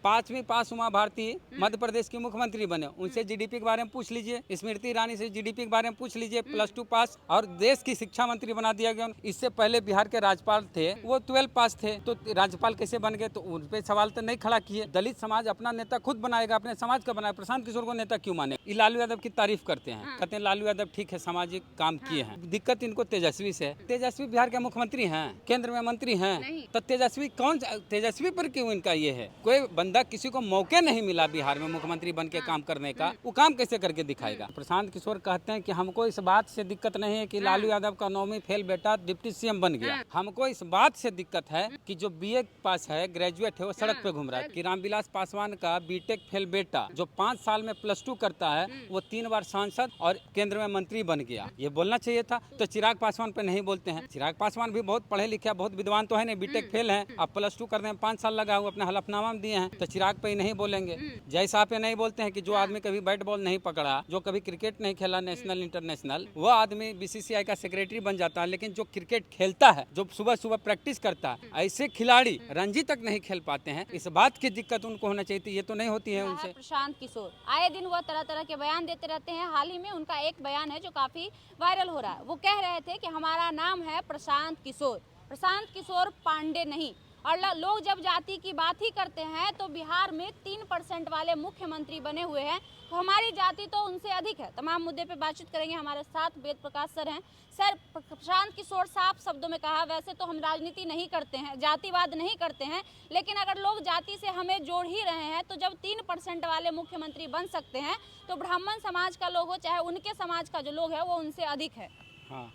5वीं पास उमा भारती मध्य प्रदेश की मुख्यमंत्री बने, उनसे जीडीपी के बारे में पूछ लीजिए। स्मृति ईरानी से जीडीपी के बारे में पूछ लीजिए, +2 पास, और देश की शिक्षा मंत्री बना दिया गया। इससे पहले बिहार के राज्यपाल थे, वो 12 पास थे, तो राज्यपाल कैसे बन गए? तो उन पे सवाल तो नहीं खड़ा किए। दलित समाज अपना नेता खुद बनाएगा, अपने समाज का बनाएगा। प्रशांत किशोर को नेता क्यों माने? ये लालू यादव की तारीफ करते हैं, कहते हैं लालू यादव ठीक है, सामाजिक काम किए हैं। दिक्कत इनको तेजस्वी से। तेजस्वी बिहार के मुख्यमंत्री हैं, केंद्र में मंत्री हैं, तो तेजस्वी कौन? तेजस्वी पर क्यों इनका ये है? कोई बंदा, किसी को मौके नहीं मिला बिहार में मुख्यमंत्री बन के काम करने का, वो काम कैसे करके दिखाएगा? प्रशांत किशोर कहते हैं कि हमको इस बात से दिक्कत नहीं है कि लालू यादव का 9वीं फेल बेटा डिप्टी सीएम बन गया। हमको इस बात से दिक्कत है कि जो बीए पास है, ग्रेजुएट है, वो सड़क पे घूम रहा है। कि रामविलास पासवान का बीटेक फेल बेटा जो 5 साल में +2 करता है, वो 3 बार सांसद और केंद्र में मंत्री बन गया। ये बोलना चाहिए था। तो चिराग पासवान पे नहीं बोलते हैं। चिराग पासवान भी बहुत पढ़े लिखे, बहुत विद्वान तो है नहीं, बीटेक फेल है। अब +2 करने में 5 साल लगा हुआ, अपने हलफनामा में दिए हैं। तो चिराग पे ही नहीं बोलेंगे। जय साहब पे नहीं बोलते हैं कि जो आदमी कभी बैट बॉल नहीं पकड़ा, जो कभी क्रिकेट नहीं खेला नेशनल इंटरनेशनल, वो आदमी बीसीसीआई का सेक्रेटरी बन जाता है। लेकिन जो क्रिकेट खेलता है, जो सुबह सुबह प्रैक्टिस करता है, ऐसे खिलाड़ी रणजी तक नहीं खेल पाते हैं। इस बात की दिक्कत उनको होना चाहिए, ये तो नहीं होती है उनसे। प्रशांत किशोर आए दिन वो तरह तरह के बयान देते रहते हैं। हाल ही में उनका एक बयान है जो काफी वायरल हो रहा है। वो कह रहे थे कि हमारा नाम है प्रशांत किशोर, प्रशांत किशोर पांडे नहीं। और लोग जब जाति की बात ही करते हैं तो बिहार में 3% वाले मुख्यमंत्री बने हुए हैं, तो हमारी जाति तो उनसे अधिक है। तमाम मुद्दे पे बातचीत करेंगे। हमारे साथ वेद प्रकाश सर हैं। सर, प्रशांत किशोर साफ शब्दों में कहा, वैसे तो हम राजनीति नहीं करते हैं, जातिवाद नहीं करते हैं, लेकिन अगर लोग जाति से हमें जोड़ ही रहे हैं तो जब 3% वाले मुख्यमंत्री बन सकते हैं तो ब्राह्मण समाज का लोग हो चाहे उनके समाज का जो लोग है वो उनसे अधिक है। हाँ,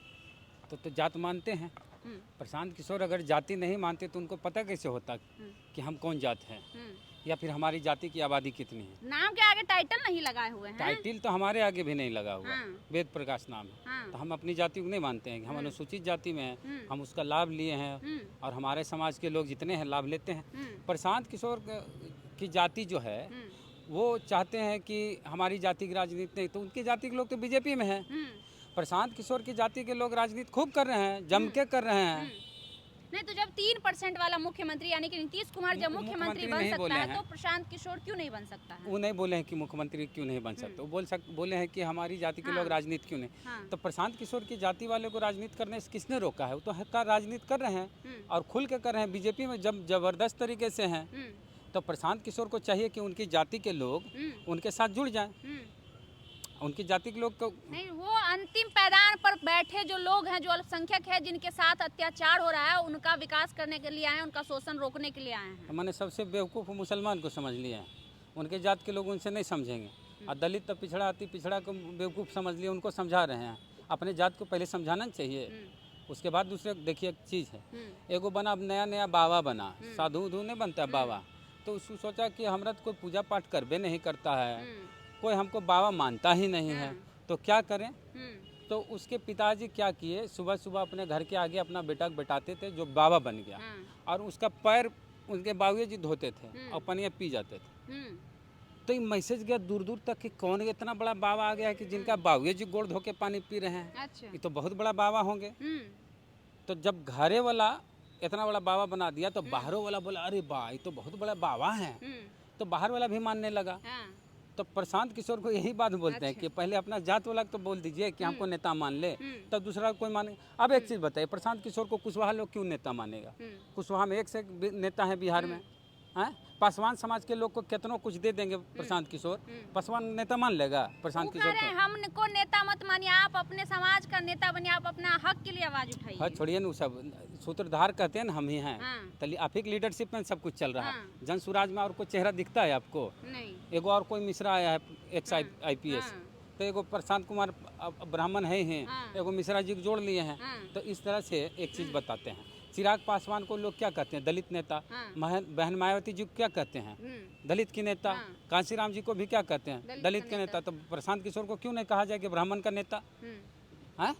तो जात मानते हैं। प्रशांत किशोर अगर जाति नहीं मानते तो उनको पता कैसे होता कि हम कौन जात है, या फिर हमारी जाति की आबादी कितनी है? नाम के आगे टाइटल नहीं लगाए हुए हैं। टाइटल तो हमारे आगे भी नहीं लगा हुआ। वेद प्रकाश नाम है। तो हम अपनी जाति को नहीं मानते हैं कि हम अनुसूचित जाति में हैं, हम उसका लाभ लिए हैं और हमारे समाज के लोग जितने हैं लाभ लेते हैं। प्रशांत किशोर की जाति जो है वो चाहते हैं कि हमारी जाति की राजनीति नहीं, तो उनकी जाति के लोग तो बीजेपी में है। प्रशांत किशोर की जाति के लोग राजनीति खूब कर रहे हैं, जम के कर रहे हैं। नहीं तो जब 3% वाला मुख्यमंत्री यानी कि नीतीश कुमार जब मुख्यमंत्री बन सकता है तो प्रशांत किशोर क्यों नहीं बन सकता है? वो नहीं बोले हैं कि मुख्यमंत्री क्यों नहीं बन सकते, वो बोले हैं कि हमारी जाति के लोग राजनीति क्यों नहीं। तो प्रशांत किशोर की जाति वाले को राजनीति करने से किसने रोका है? वो तो राजनीति कर रहे हैं और खुल के कर रहे हैं। बीजेपी में जब जबरदस्त तरीके से हैं, तो प्रशांत किशोर को चाहिए कि उनकी जाति के लोग उनके साथ जुड़ जाएं। उनकी जाति के लोग को नहीं, वो अंतिम पैदान पर बैठे जो लोग हैं, जो अल्पसंख्यक है, जिनके साथ अत्याचार हो रहा है, उनका विकास करने के लिए आए हैं, उनका शोषण रोकने के लिए आए हैं। तो मैंने सबसे बेवकूफ़ मुसलमान को समझ लिया है। उनके जात के लोग उनसे नहीं समझेंगे। और दलित तो पिछड़ा अति पिछड़ा को बेवकूफ़ समझ लिए, उनको समझा रहे हैं। अपने जात को पहले समझाना चाहिए, उसके बाद दूसरे। देखिए एक चीज़ है, एगो बना नया नया बाबा बना, साधु उधु नहीं बनता बाबा, तो उसको सोचा कि हमरा तो कोई पूजा पाठ करबे नहीं करता है, कोई हमको बाबा मानता ही नहीं है, तो क्या करें? तो उसके पिताजी क्या किए, सुबह सुबह अपने घर के आगे अपना बेटा बैठाते थे जो बाबा बन गया, और उसका पैर उनके बाबूजी जी धोते थे और पनिया पी जाते थे। तो ये मैसेज गया दूर दूर तक कि कौन इतना बड़ा बाबा आ गया है कि जिनका बाबूजी जी गोड़ धो के पानी पी रहे हैं। अच्छा। ये तो बहुत बड़ा बाबा होंगे। तो जब घरे वाला इतना बड़ा बाबा बना दिया तो बाहरों वाला बोला, अरे वाह ये तो बहुत बड़ा बाबा है, तो बाहर वाला भी मानने लगा। तो प्रशांत किशोर को यही बात बोलते हैं कि पहले अपना जात वाला तो बोल दीजिए कि हमको नेता मान ले, तब दूसरा कोई माने। अब एक चीज़ बताइए, प्रशांत किशोर को कुशवाहा लोग क्यों नेता मानेगा? कुशवाहा में एक से एक नेता है बिहार में, हैं? पासवान समाज के लोग को कितनों कुछ दे देंगे प्रशांत किशोर, पासवान नेता मान लेगा प्रशांत किशोर को? हमको नेता मत मानिए, आप अपने समाज का नेता बनिए, आप अपना हक के लिए आवाज उठाइए। हाँ, छोड़िए ना, सब सूत्रधार कहते हैं ना, हम ही हैं। तो आप ही की लीडरशिप में सब कुछ चल रहा है। जन सुराज में और कोई चेहरा दिखता है आपको? नहीं। एगो और कोई मिश्रा आया है, एक्स IPS, तो एगो प्रशांत कुमार ब्राह्मण है ही, एगो मिश्रा जी को जोड़ लिए हैं। तो इस तरह से एक चीज़ बताते हैं, चिराग पासवान को लोग क्या कहते हैं? दलित नेता। बहन मायावती जी को क्या कहते हैं? दलित की नेता। कांशीराम जी को भी क्या कहते हैं? दलित के नेता। तो प्रशांत किशोर को क्यों नहीं कहा जाए कि ब्राह्मण का नेता है?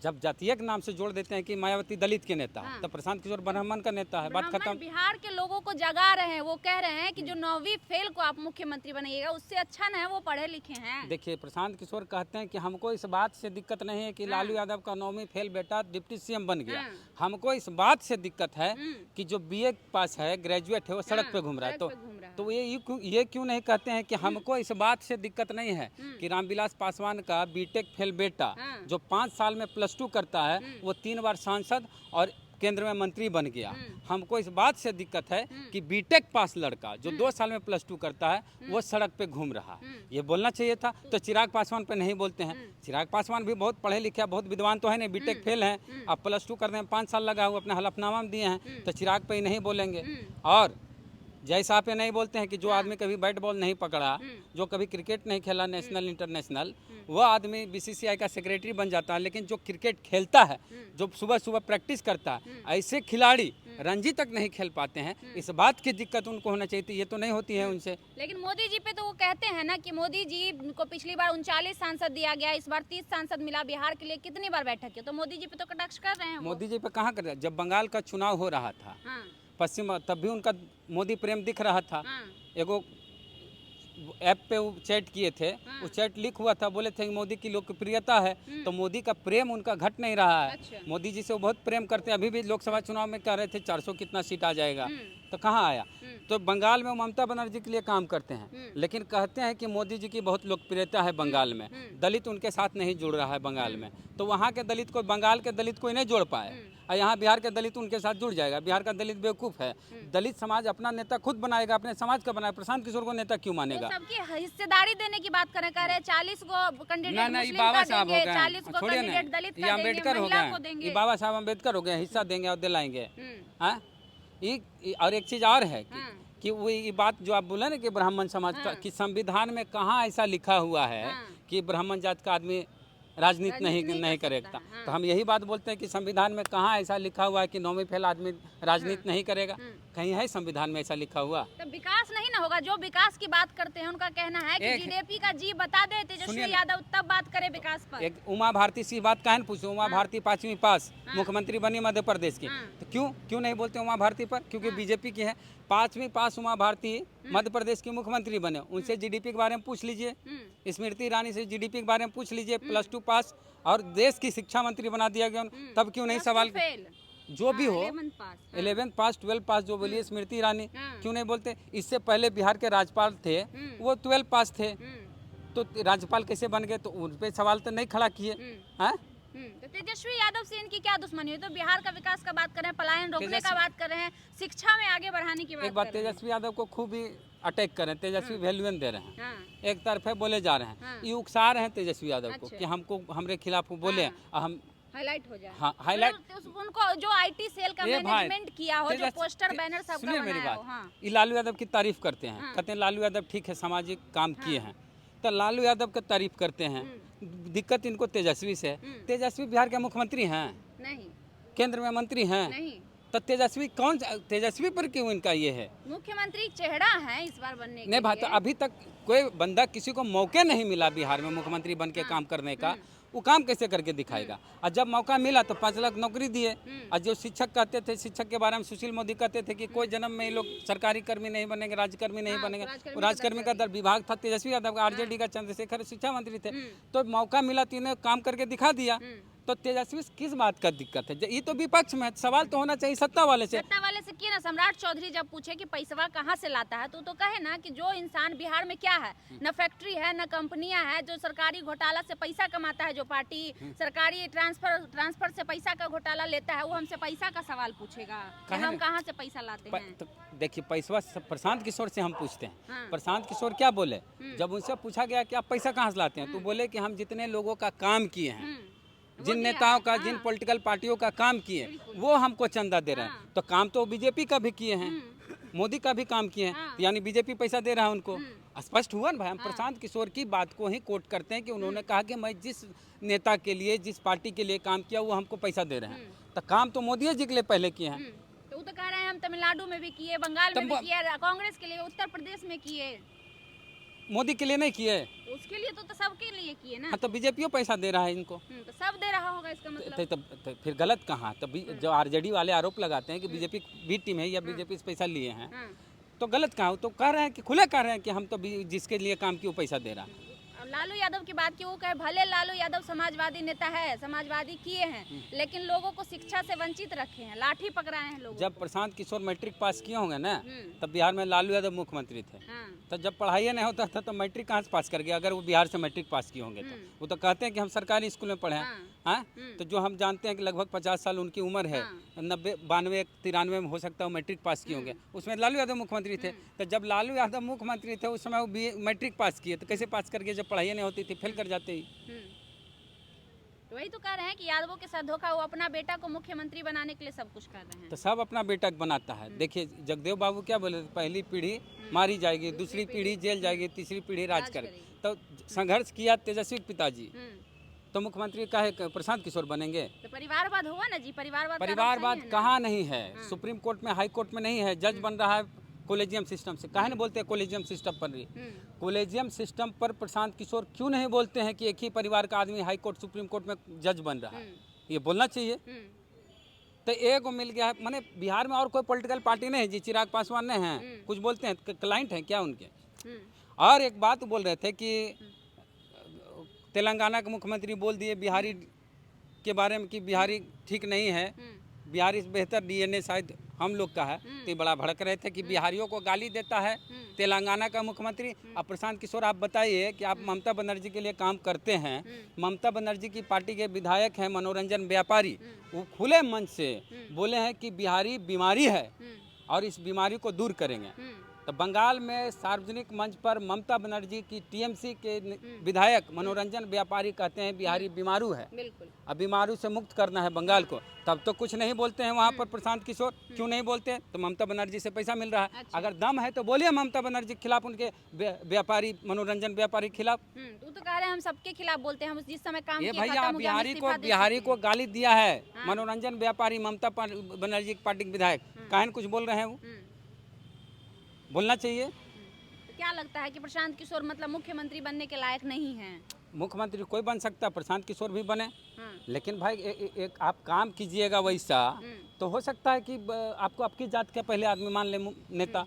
जब जातीय के नाम से जोड़ देते हैं कि मायावती दलित के नेता, तो प्रशांत किशोर ब्राह्मण का नेता है, बात खत्म। बिहार के लोगों को जगा रहे हैं, वो कह रहे हैं कि जो 9वीं फेल को आप मुख्यमंत्री बनाइएगा, उससे अच्छा ना है वो पढ़े लिखे हैं। देखिए, प्रशांत किशोर कहते हैं कि हमको इस बात से दिक्कत नहीं है कि लालू यादव का 9वीं फेल बेटा डिप्टी सीएम बन गया, हमको इस बात से दिक्कत है कि जो BA पास है, ग्रेजुएट है, वो सड़क पे घूम रहा है। तो तो ये क्यों नहीं कहते हैं कि हमको इस बात से दिक्कत नहीं है कि रामविलास पासवान का बीटेक फेल बेटा जो 5 साल में +2 करता है वो 3 बार सांसद और केंद्र में मंत्री बन गया। हमको इस बात से दिक्कत है कि बीटेक पास लड़का जो 2 साल में +2 करता है वो सड़क पे घूम रहा है। ये बोलना चाहिए था, तो चिराग पासवान पे नहीं बोलते हैं। चिराग पासवान भी बहुत पढ़े लिखे बहुत विद्वान तो है नहीं, बीटेक फेल हैं, अब +2 करने में 5 साल लगा हुआ, अपने हलफनामा में दिए हैं, तो चिराग पे ही नहीं बोलेंगे। और जैसा पे नहीं बोलते हैं कि जो आदमी कभी बैट बॉल नहीं पकड़ा, जो कभी क्रिकेट नहीं खेला नेशनल इंटरनेशनल, वो आदमी बीसीसीआई का सेक्रेटरी बन जाता है। लेकिन जो क्रिकेट खेलता है, जो सुबह सुबह प्रैक्टिस करता है, ऐसे खिलाड़ी रणजी तक नहीं खेल पाते हैं। इस बात की दिक्कत उनको होना चाहिए थी, ये तो नहीं होती है उनसे। लेकिन मोदी जी पे तो वो कहते हैं ना कि मोदी जी को पिछली बार 39 सांसद दिया गया, इस बार 30 सांसद मिला। बिहार के लिए कितनी बार बैठक की, तो मोदी जी पे तो कटाक्ष कर रहे हैं। मोदी जी पे कहाँ कर रहे हैं? जब बंगाल का चुनाव हो रहा था पश्चिम, तब भी उनका मोदी प्रेम दिख रहा था। एगो ऐप पे वो चैट किए थे, वो चैट लीक हुआ था, बोले थे कि मोदी की लोकप्रियता है, तो मोदी का प्रेम उनका घट नहीं रहा है। अच्छा। मोदी जी से वो बहुत प्रेम करते हैं। अभी भी लोकसभा चुनाव में कह रहे थे 400 कितना सीट आ जाएगा, तो कहाँ आया? तो बंगाल में ममता बनर्जी के लिए काम करते हैं, लेकिन कहते हैं कि मोदी जी की बहुत लोकप्रियता है बंगाल में, दलित उनके साथ नहीं जुड़ रहा है बंगाल में, तो वहाँ के दलित को, बंगाल के दलित कोई नहीं जोड़ पाए, और यहाँ बिहार के दलित उनके साथ जुड़ जाएगा। बिहार का दलित बेवकूफ़ है। दलित समाज अपना नेता खुद बनाएगा, अपने समाज का बनाएगा। प्रशांत किशोर को नेता क्यों मानेगा? तो सबकी हिस्सेदारी देने की बात करें, कह रहे 40 को कैंडिडेट ना मुस्लिम बाबा का साहब हो देंगे, गए, 40 को छोड़िए कैंडिडेट ना, दलित ये का देंगे, अम्बेडकर हो महिला को गए, देंगे। ये बाबा साहब अम्बेडकर हो गए, हिस्सा देंगे और दिलाएंगे। हाँ, और एक चीज़ और है कि वो ये बात जो आप बोले ना कि ब्राह्मण समाज का, कि संविधान में कहाँ ऐसा लिखा हुआ है कि ब्राह्मण जात का आदमी राजनीति नहीं करेगा। तो हम यही बात बोलते हैं कि संविधान में कहाँ ऐसा लिखा हुआ है कि 9वीं फेल आदमी राजनीति नहीं करेगा? कहीं है संविधान में ऐसा लिखा हुआ? तो विकास नहीं ना होगा। जो विकास की बात करते हैं उनका कहना है कि जीडीपी का जी बता दे तेजस्वी यादव, तब बात करे विकास पर। एक उमा भारती सी बात काहे न पूछो? उमा भारती 5वीं पास मुख्यमंत्री बनी मध्य प्रदेश की, तो क्यों नहीं बोलते उमा भारती पर? क्योंकि बीजेपी की है। 5वीं पास उमा भारती मध्य प्रदेश की मुख्यमंत्री बने, उनसे जीडीपी के बारे में पूछ लीजिए। स्मृति ईरानी से जीडीपी के बारे में पूछ लीजिए, +2 पास, और देश की शिक्षा मंत्री बना दिया गया, तब क्यों नहीं सवाल? जो भी हो, 11th पास 12 पास जो बोलिए स्मृति ईरानी, क्यों नहीं बोलते? इससे पहले बिहार के राज्यपाल थे, वो 12 पास थे, तो राज्यपाल कैसे बन गए? तो उन पे सवाल तो नहीं खड़ा किए। तो तेजस्वी यादव से इनकी क्या दुश्मनी है? तो बिहार का विकास का बात कर रहे हैं, पलायन रोकने का बात कर रहे हैं, शिक्षा में आगे बढ़ाने की बात एक बात, तेजस्वी यादव को खूब ही अटैक कर रहे हैं, तेजस्वी वैल्यूएन दे रहे हैं, एक तरफे बोले जा रहे हैं, ये उकसा रहे हैं तेजस्वी यादव को कि हमको हमारे खिलाफ बोले, हम हाइलाइट हो जाए। हाँ, हाईलाइट। तो उनको जो आईटी सेल का मैनेजमेंट किया हो, जो पोस्टर बैनर सबका बनाया हो, ये लालू यादव की तारीफ करते हैं, कहते हैं लालू यादव ठीक है, सामाजिक काम किए हैं, तो लालू यादव की तारीफ करते हैं। दिक्कत इनको तेजस्वी से। तेजस्वी बिहार के मुख्यमंत्री हैं नहीं, केंद्र में मंत्री हैं नहीं, तो तेजस्वी कौन, तेजस्वी पर क्यों इनका ये है? मुख्यमंत्री चेहरा है इस बार बनने के नहीं भाई, तो अभी तक कोई बंदा, किसी को मौके नहीं मिला बिहार में मुख्यमंत्री बन के काम करने का, वो काम कैसे करके दिखाएगा? और जब मौका मिला तो 5 लाख नौकरी दिए। और जो शिक्षक कहते थे, शिक्षक के बारे में सुशील मोदी कहते थे कि कोई जन्म में ये लोग सरकारी कर्मी नहीं बनेंगे, राज्यकर्मी नहीं बनेंगे। राज्यकर्मी का विभाग था तेजस्वी यादव का, आरजेडी का चंद्रशेखर शिक्षा मंत्री थे, तो मौका मिला तो इन्हें काम करके दिखा दिया। तो तेजस्वी किस बात का दिक्कत है? ये तो विपक्ष में सवाल तो होना चाहिए सत्ता वाले से। सत्ता वाले से किए ना। सम्राट चौधरी जब पूछे कि पैसा कहाँ से लाता है, तो कहे ना कि जो इंसान बिहार में क्या है, न फैक्ट्री है, न कंपनियां है, जो सरकारी घोटाला से पैसा कमाता है, जो पार्टी सरकारी ट्रांसफर से पैसा का घोटाला लेता है, वो हमसे पैसा का सवाल पूछेगा कि हम कहाँ से पैसा लाते हैं। तो देखिए, पैसा प्रशांत किशोर से हम पूछते हैं, प्रशांत किशोर क्या बोले जब उनसे पूछा गया कि आप पैसा कहाँ से लाते हैं, तो बोले कि हम जितने लोगों का काम किए हैं, जिन नेताओं का, जिन पॉलिटिकल पार्टियों का काम किए, वो हमको चंदा दे रहे हैं। तो काम तो बीजेपी का भी किए हैं, मोदी का भी काम किए हैं, यानी बीजेपी पैसा दे रहा है उनको। स्पष्ट हुआ ना भाई। हम प्रशांत किशोर की बात को ही कोट करते हैं कि उन्होंने कहा कि मैं जिस नेता के लिए, जिस पार्टी के लिए काम किया, वो हमको पैसा दे रहे हैं। तो काम तो मोदी जी के लिए पहले किए हैं। तो वो तो कह रहे हैं हम तमिलनाडु में भी किए, बंगाल में भी किए, कांग्रेस के लिए उत्तर प्रदेश में किए, मोदी के लिए नहीं किए। उसके लिए तो सबके लिए किए ना। हाँ, तो बीजेपी पैसा दे रहा है इनको। तो सब दे रहा होगा इसका मतलब। तो फिर गलत कहाँ? तो जो आरजेडी वाले आरोप लगाते हैं कि बीजेपी बी टीम है या बीजेपी से पैसा लिए हैं, तो गलत कहाँ? तो कह रहे हैं कि खुले कह रहे हैं कि हम तो जिसके लिए काम किया वो पैसा दे रहा है। लालू यादव की बात की, वो कहे भले लालू यादव समाजवादी नेता है, समाजवादी किए हैं, लेकिन लोगों को शिक्षा से वंचित रखे हैं, लाठी पकड़ाए हैं लोगों जब प्रशांत किशोर मैट्रिक पास किए होंगे ना, हम्म। तब बिहार में लालू यादव मुख्यमंत्री थे। हाँ। तो जब पढ़ाई नहीं होता था तो मैट्रिक कहाँ से पास कर गया, अगर वो बिहार से मैट्रिक पास किए होंगे तो। वो तो कहते हैं कि हम सरकारी स्कूल में पढ़े हैं। हाँ। हाँ? तो जो हम जानते हैं कि लगभग 50 साल उनकी उम्र है, 90, 92, 93 में हो सकता है वो मैट्रिक पास किए होंगे, उसमें लालू यादव मुख्यमंत्री थे। तो जब लालू यादव मुख्यमंत्री थे उस समय वो मैट्रिक पास किए, तो कैसे पास करके, जब पढ़ाई नहीं होती थी फेल कर जाते ही। तो वही तो कह रहे हैं कि यादवों के साथ धोखा, वो अपना बेटा को मुख्यमंत्री बनाने के लिए सब कुछ कर रहे हैं। तो सब अपना बेटा बनाता है। देखिए जगदेव बाबू क्या बोले, पहली पीढ़ी मारी जाएगी, दूसरी पीढ़ी जेल जाएगी, तीसरी पीढ़ी राज करेगी। तो संघर्ष किया तेजस्वी के पिताजी, तो मुख्यमंत्री काहे प्रशांत किशोर बनेंगे? तो परिवारवाद हुआ ना जी, परिवारवाद कहाँ नहीं है, सुप्रीम कोर्ट में, हाई कोर्ट में नहीं है, जज बन रहा है कॉलेजियम सिस्टम से। काहे नहीं बोलते हैं कॉलेजियम सिस्टम पर? कॉलेजियम सिस्टम पर प्रशांत किशोर क्यों नहीं बोलते हैं कि एक ही परिवार का आदमी हाई कोर्ट सुप्रीम कोर्ट में जज बन रहा है? ये बोलना चाहिए। तो एक मिल गया है, माने बिहार में और कोई पॉलिटिकल पार्टी नहीं है जी, चिराग पासवान नहीं है, कुछ बोलते हैं, क्लाइंट हैं क्या उनके? और एक बात बोल रहे थे कि तेलंगाना के मुख्यमंत्री बोल दिए बिहारी के बारे में कि बिहारी ठीक नहीं है, बिहारी से बेहतर डीएनए शायद हम लोग का है। तो ये बड़ा भड़क रहे थे कि बिहारियों को गाली देता है तेलंगाना का मुख्यमंत्री। अब प्रशांत किशोर आप बताइए कि आप ममता बनर्जी के लिए काम करते हैं, ममता बनर्जी की पार्टी के विधायक हैं मनोरंजन व्यापारी, वो खुले मन से बोले हैं कि बिहारी बीमारी है और इस बीमारी को दूर करेंगे। तो बंगाल में सार्वजनिक मंच पर ममता बनर्जी की टीएमसी के विधायक मनोरंजन व्यापारी कहते हैं बिहारी बीमारू है, अब बीमारू से मुक्त करना है बंगाल को, तब तो कुछ नहीं बोलते हैं वहाँ पर प्रशांत किशोर। क्यों नहीं बोलते हैं? तो ममता बनर्जी से पैसा मिल रहा है। अच्छा। अगर दम है तो बोलिए ममता बनर्जी के खिलाफ, उनके व्यापारी, मनोरंजन व्यापारी के खिलाफ। तो कह रहे हैं हम सबके खिलाफ बोलते हैं, हम जिस समय काम ये भैया बिहारी को गाली दिया है मनोरंजन व्यापारी, ममता बनर्जी की पार्टी के विधायक, काहे कुछ बोल रहे हैं? वो बोलना चाहिए। तो क्या लगता है कि प्रशांत किशोर मतलब मुख्यमंत्री बनने के लायक नहीं है? मुख्यमंत्री कोई बन सकता है, प्रशांत किशोर भी बने। लेकिन भाई एक आप काम कीजिएगा वैसा, तो हो सकता है कि आपको आपकी जात का पहले आदमी मान ले नेता।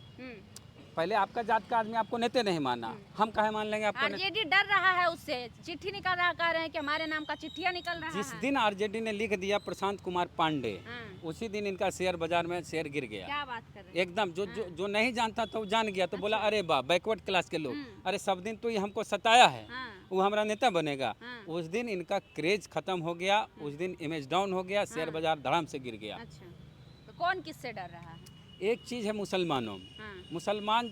पहले आपका जात का आदमी आपको नेता नहीं माना, हम काहे मान लेंगे आपको? आरजेडी डर रहा है उससे, चिट्ठी निकल रहा, कह रहे हैं कि हमारे नाम का चिट्ठियां निकल रहा है। जिस दिन आरजेडी ने लिख दिया प्रशांत कुमार पांडे, उसी दिन इनका शेयर बाजार में शेयर गिर गया। क्या बात कर रहे हैं? एकदम जो नहीं जानता था वो जान गया, तो बोला अरे वाह बैकवर्ड क्लास के लोग, अरे सब दिन तो ये हमको सताया है, वो हमारा नेता बनेगा। उस दिन इनका क्रेज खत्म हो गया, उस दिन इमेज डाउन हो गया, शेयर बाजार धड़ाम से गिर गया। अच्छा, तो कौन किससे डर रहा है? एक चीज़ है मुसलमानों, मुसलमान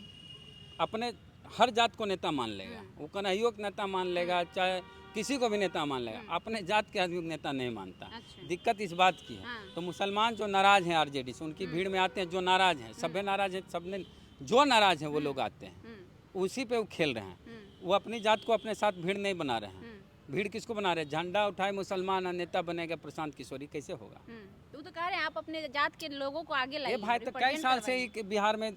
अपने हर जात को नेता मान लेगा, वो कन्हैया को नेता मान लेगा, चाहे किसी को भी नेता मान लेगा, अपने जात के आदमी को नेता नहीं मानता। अच्छा। दिक्कत इस बात की है। तो मुसलमान जो नाराज हैं आरजेडी से, उनकी भीड़ में आते हैं जो नाराज हैं, सभी नाराज हैं, सबने जो नाराज हैं वो लोग आते हैं, उसी पे वो खेल रहे हैं। वो अपनी जात को अपने साथ भीड़ नहीं बना रहे हैं। भीड़ किसको बना रहे हैं? झंडा उठाए मुसलमान नेता बनेगा प्रशांत किशोर, कैसे होगा? तो कह रहे हैं आप अपने जात के लोगों को आगे लाइए। भाई तो कई साल से ही बिहार में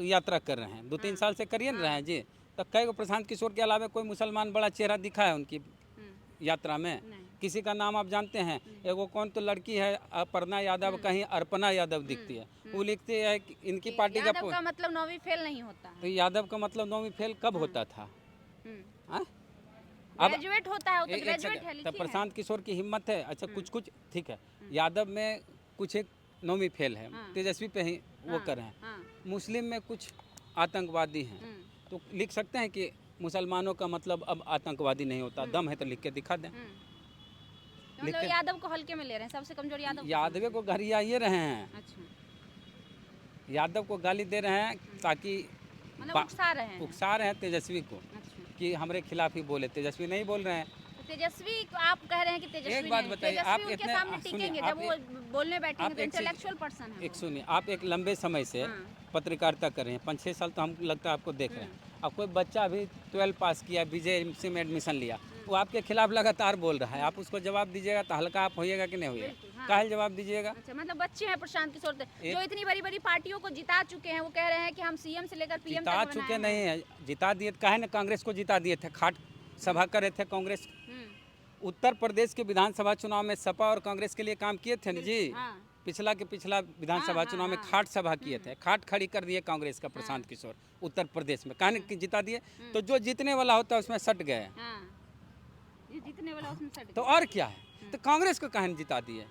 यात्रा कर रहे हैं, 2-3 साल से करिए रहे हैं जी। तो कई प्रशांत किशोर के अलावा कोई मुसलमान बड़ा चेहरा दिखा है उनकी यात्रा में? किसी का नाम आप जानते हैं? एगो कौन तो लड़की है अपर्णा यादव, कहीं अर्पणा यादव दिखती है, वो लिखती है कि इनकी पार्टी का मतलब 9वीं फेल नहीं होता। तो यादव का मतलब 9वीं फेल कब होता था? ग्रेजुएट होता है, तो ग्रेजुएट है। तो प्रशांत किशोर की हिम्मत है। अच्छा कुछ ठीक है, यादव में कुछ एक 9वीं फेल है, तेजस्वी पे ही वो कर रहे हैं। मुस्लिम में कुछ आतंकवादी हैं, तो लिख सकते हैं कि मुसलमानों का मतलब अब आतंकवादी नहीं होता। दम है तो लिख के दिखा दें। मतलब यादव को हल्के में ले रहे हैं, सबसे कमजोर यादव को गरिया ये रहे हैं। अच्छा। यादव को गाली दे रहे हैं ताकि मतलब उकसा रहे हैं तेजस्वी को। अच्छा। कि हमारे खिलाफ ही बोले, तेजस्वी नहीं बोल रहे हैं। तेजस्वी को आप कह रहे हैं कि तेजस्वी एक बात बताइए, आप उनके सामने टिकेंगे जब वो बोलने बैठेंगे तो इंटेलेक्चुअल पर्सन है। एक सुनिए, आप एक लंबे समय से पत्रकारिता कर रहे हैं, 5-6 साल तो हम लगता है आपको देख रहे हैं। अब कोई बच्चा अभी 12 पास किया, BJMC में एडमिशन लिया, वो आपके खिलाफ लगातार बोल रहा है, आप उसको जवाब दीजिएगा तो हल्का आप होइएगा कि नहीं होइएगा? काहे जवाब दीजिएगा? अच्छा, मतलब बच्चे हैं प्रशांत किशोर जो इतनी बड़ी बड़ी पार्टियों को जिता चुके हैं, वो कह रहे हैं कि हम सीएम से लेकर पीएम तक जिता चुके नहीं है, जिता दिए काहे ना कांग्रेस को जिता दिए थे, खाट सभा कर रहे थे कांग्रेस। उत्तर प्रदेश के विधानसभा चुनाव में सपा और कांग्रेस के लिए काम किए थे ना जी। पिछला के पिछला विधानसभा चुनाव में खाट सभा किए थे, खाट खड़ी कर दिए कांग्रेस का प्रशांत किशोर उत्तर प्रदेश में, कहने कि जिता दिए। तो जो जीतने वाला होता है उसमें सट गए, ये जीतने वाला उसमें सट तो और क्या है, तो कांग्रेस को कहने जिता दिए।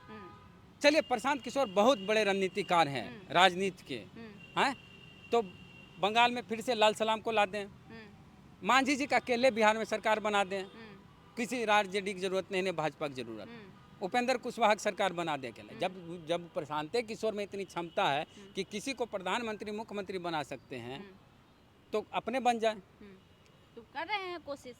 चलिए, प्रशांत किशोर बहुत बड़े रणनीतिकार हैं राजनीति के, हैं, तो बंगाल में फिर से लाल सलाम को ला दें, मांझी जी का अकेले बिहार में सरकार बना दें, किसी आरजेडी की जरूरत नहीं है, भाजपा की जरूरत, उपेंद्र कुशवाहा की सरकार बना दे अकेले। जब प्रशांत किशोर में इतनी क्षमता है कि किसी को प्रधानमंत्री मुख्यमंत्री बना सकते हैं, तो अपने बन जाए। तो कर रहे हैं कोशिश,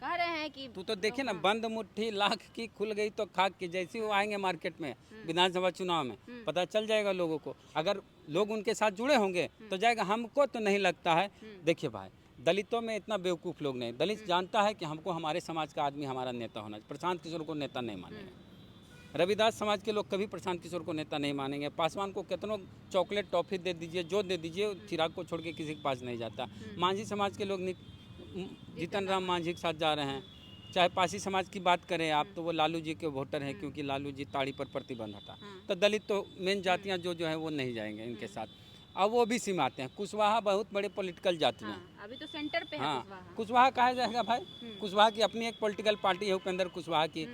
कह रहे हैं कि तो देखिए ना, बंद मुट्ठी लाख की खुल गई तो खाक की, जैसे वो आएंगे मार्केट में विधानसभा चुनाव में, पता चल जाएगा लोगों को। अगर लोग उनके साथ जुड़े होंगे तो जाएगा। हमको तो नहीं लगता है। देखिए भाई, दलितों में इतना बेवकूफ़ लोग नहीं, दलित जानता है कि हमको हमारे समाज का आदमी हमारा नेता होना चाहिए। प्रशांत किशोर को नेता नहीं मानेंगे, रविदास समाज के लोग कभी प्रशांत किशोर को नेता नहीं मानेंगे। पासवान को कितनों चॉकलेट टॉफी दे दीजिए, जो दे दीजिए, चिराग को छोड़ के किसी के पास नहीं जाता। मांझी समाज के लोग जीतन राम मांझी के साथ जा रहे हैं। चाहे पासी समाज की बात करें आप, तो वो लालू जी के वोटर हैं, क्योंकि लालू जी ताड़ी पर प्रतिबंध हटा। तो दलित तो मेन जातियाँ जो है वो नहीं जाएंगे इनके साथ। अब वो भी सीम आते हैं। कुशवाहा बहुत बड़े पॉलिटिकल जाति हैं। अभी तो सेंटर पे है हाँ, कुशवाहा कहा जाएगा भाई, कुशवाहा की अपनी एक पॉलिटिकल पार्टी है, उपेंद्र कुशवाहा की।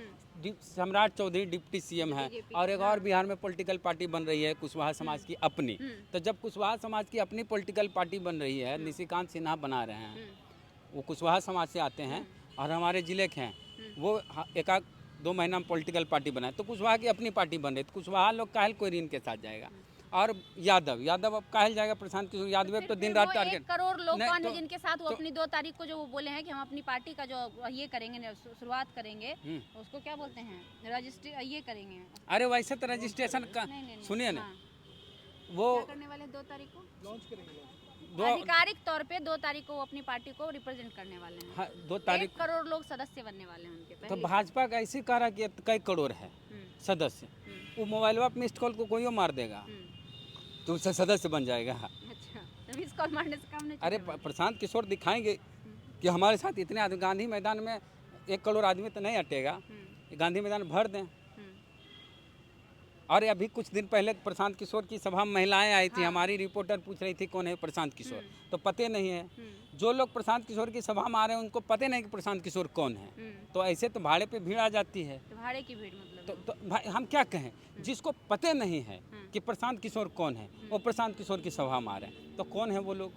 सम्राट चौधरी डिप्टी सीएम है, और एक और बिहार में पॉलिटिकल पार्टी बन रही है कुशवाहा समाज की अपनी। तो जब कुशवाहा समाज की अपनी पॉलिटिकल पार्टी बन रही है, निशिकांत सिन्हा बना रहे हैं, वो कुशवाहा समाज से आते हैं और हमारे जिले के हैं, वो एक 2 महीना में पॉलिटिकल पार्टी बनाए, तो कुशवाहा की अपनी पार्टी बन रही है। तो कुशवाहा लोग काहल कोई इनके साथ जाएगा। और यादव अब काहल जाएगा प्रशांत किशोर यादव, तो दिन रात टारगेट। 1 करोड़ लोग कौन है जिनके साथ वो अपनी 2 तारीख को जो वो बोले हैं कि हम अपनी पार्टी का जो ये करेंगे, शुरुआत करेंगे, उसको क्या बोलते हैं, रजिस्ट्री ये करेंगे। अरे वैसे तो रजिस्ट्रेशन का सुनिए ना, वो क्या करने वाले 2 तारीख को लॉन्च करेंगे, आधिकारिक तौर पे 2 तारीख को वो अपनी पार्टी को रिप्रेजेंट करने वाले हैं। हाँ, 2 तारीख 1 करोड़ लोग सदस्य बनने वाले हैं उनके। तो भाजपा का ऐसे कह रहा कि कई करोड़ है सदस्य, वो मोबाइल पर मिस्ड कॉल को कोई मार देगा तो उससे सदस्य बन जाएगा। अच्छा, तो मिस कॉल मारने से काम नहीं। अरे प्रशांत किशोर दिखाएंगे कि हमारे साथ इतने आदमी, गांधी मैदान में 1 करोड़ आदमी तो नहीं हटेगा, गांधी मैदान भर दें। और अभी कुछ दिन पहले प्रशांत किशोर की सभा में महिलाएं आई थी, हमारी रिपोर्टर पूछ रही थी कौन है प्रशांत किशोर, तो पते नहीं है। जो लोग प्रशांत किशोर की सभा में आ रहे हैं उनको पते नहीं कि प्रशांत किशोर कौन है। तो ऐसे तो भाड़े पे भीड़ आ जाती है। तो भाड़े की भीड़ मतलब तो भाई हम क्या कहें, जिसको पते नहीं है कि प्रशांत किशोर कौन है, वो प्रशांत किशोर की सभा में आ रहे हैं, तो कौन है वो लोग।